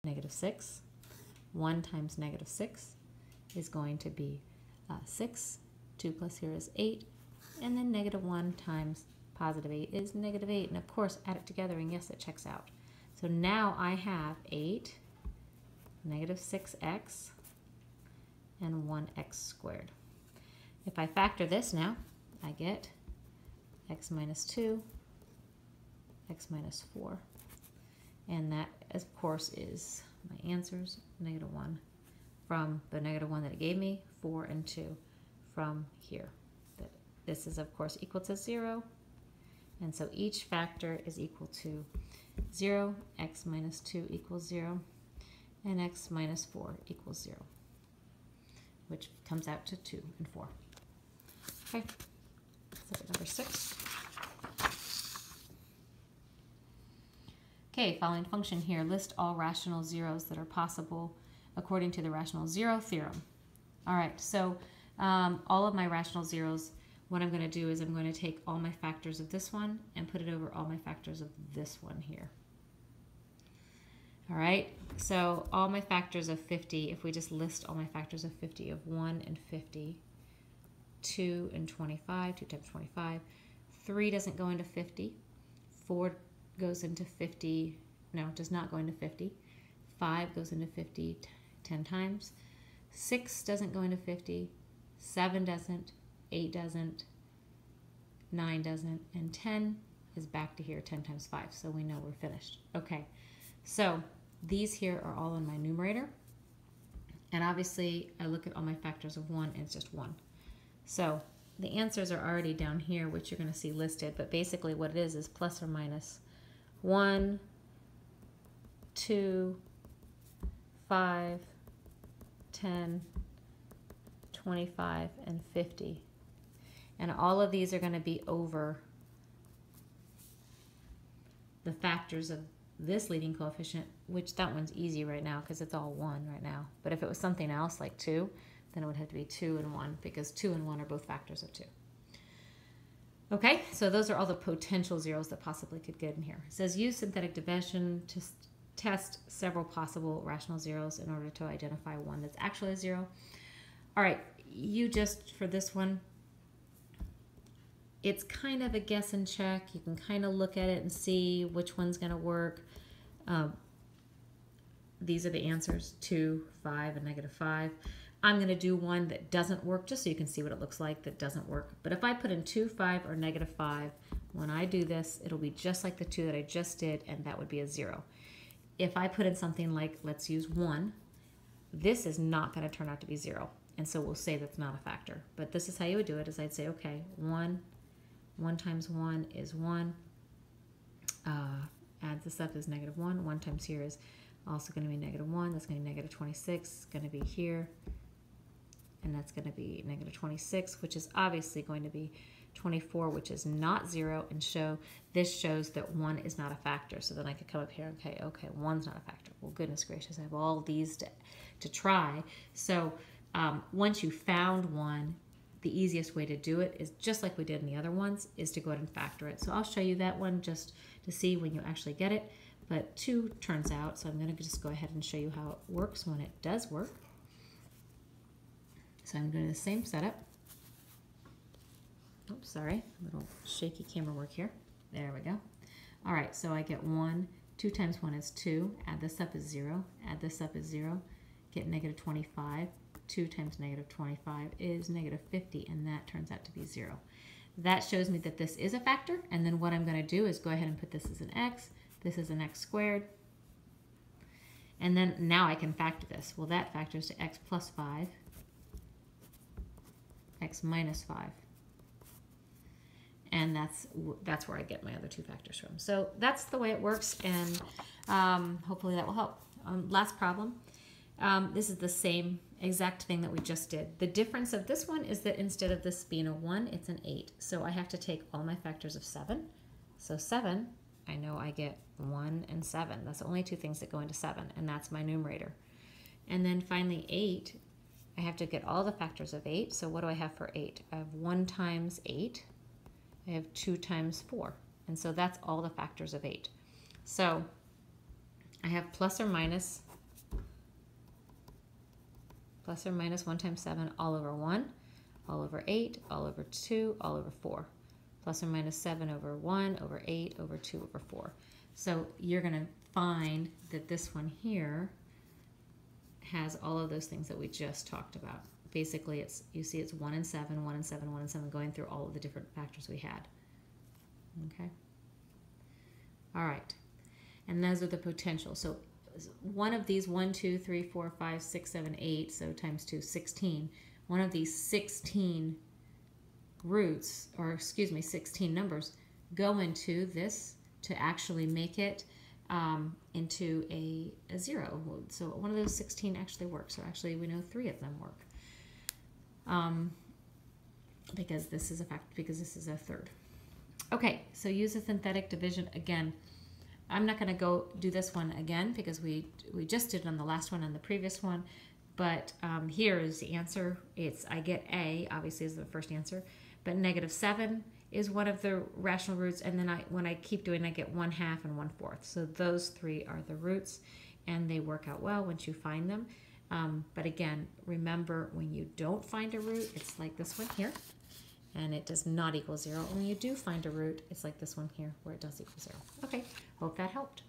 negative 6. 1 times negative 6 is going to be 6. 2 plus here is 8. And then negative 1 times positive 8 is negative 8. And of course, add it together, and yes, it checks out. So now I have 8, negative 6x, and 1x squared. If I factor this now, I get x minus 2, x minus 4. And that, of course, is my answers, negative 1 from the negative 1 that it gave me, 4 and 2 from here. This is, of course, equal to 0. And so each factor is equal to 0, x minus 2 equals 0, and x minus 4 equals 0, which comes out to 2 and 4. Okay, so number 6. Okay, following function here, list all rational zeros that are possible according to the rational zero theorem. All right, so all of my rational zeros, what I'm going to do is I'm going to take all my factors of this one and put it over all my factors of this one here. All right, so all my factors of 50, if we just list all my factors of 50, of 1 and 50, 2 and 25, 2 times 25, 3 doesn't go into 50, 4 goes into 50, no, it does not go into 50, 5 goes into 50 10 times, 6 doesn't go into 50, 7 doesn't, 8 doesn't, 9 doesn't, and 10 is back to here, 10 times 5, so we know we're finished. Okay, so these here are all in my numerator, and obviously I look at all my factors of 1 and it's just 1. So the answers are already down here, which you're going to see listed, but basically what it is plus or minus 1, 2, 5, 10, 25, and 50. And all of these are going to be over the factors of this leading coefficient, which that one's easy right now because it's all 1 right now. But if it was something else like 2, then it would have to be 2 and 1 because 2 and 1 are both factors of 2. Okay, so those are all the potential zeros that possibly could get in here. It says use synthetic division to test several possible rational zeros in order to identify one that's actually a 0. All right, you just, for this one, it's kind of a guess and check. You can kind of look at it and see which one's going to work. These are the answers, 2, 5, and negative 5. I'm going to do one that doesn't work just so you can see what it looks like that doesn't work. But if I put in 2, 5, or negative 5, when I do this, it'll be just like the 2 that I just did, and that would be a 0. If I put in something like, let's use 1, this is not going to turn out to be 0. And so we'll say that's not a factor. But this is how you would do it, is I'd say, okay, 1 times 1 is 1. Add this up is negative 1. 1 times here is also going to be negative 1. That's going to be negative 26. It's going to be here. And that's going to be negative 26, which is obviously going to be 24, which is not 0, and this shows that 1 is not a factor. So then I could come up here and okay, 1's not a factor. Well, goodness gracious, I have all these to try. So once you found one, the easiest way to do it is just like we did in the other ones, is to go ahead and factor it. So I'll show you that one just to see when you actually get it. But 2 turns out, so I'm going to just go ahead and show you how it works when it does work. So I'm doing the same setup. Oops, sorry, a little shaky camera work here. There we go. All right, so I get 1. 2 times 1 is 2. Add this up is 0. Add this up is 0. Get negative 25. 2 times negative 25 is negative 50, and that turns out to be 0. That shows me that this is a factor, and then what I'm going to do is go ahead and put this as an x. This is an x squared. And then now I can factor this. Well, that factors to x plus 5, x minus 5. And that's where I get my other 2 factors from. So that's the way it works, and hopefully that will help. Last problem. This is the same exact thing that we just did. The difference of this one is that instead of this being a 1, it's an 8. So I have to take all my factors of 7. So 7, I know I get 1 and 7. That's the only 2 things that go into 7, and that's my numerator. And then finally 8, I have to get all the factors of 8. So what do I have for 8? I have 1 times 8. I have 2 times 4. And so that's all the factors of 8. So I have plus or minus plus or minus 1 times 7 all over 1, all over 8, all over 2, all over 4. Plus or minus 7 over 1, over 8, over 2, over 4. So you're going to find that this one here has all of those things that we just talked about. Basically, you see it's 1 and 7, 1 and 7, 1 and 7, going through all of the different factors we had. Okay? All right. And those are the potentials. So one of these 1, 2, 3, 4, 5, 6, 7, 8, so times 2, 16. One of these 16 roots, or excuse me, 16 numbers go into this to actually make it into a 0. So one of those 16 actually works, or actually we know 3 of them work. Because this is a fact, because this is a third. Okay, so use a synthetic division again. I'm not going to go do this one again because we just did it on the last one and the previous one. But here is the answer. I get A, obviously, is the first answer. But -7 is one of the rational roots. And then when I keep doing, I get 1/2 and 1/4. So those 3 are the roots. And they work out well once you find them. But again, remember, when you don't find a root, it's like this one here. And it does not equal 0. When you do find a root, it's like this one here, where it does equal 0. Okay, hope that helped.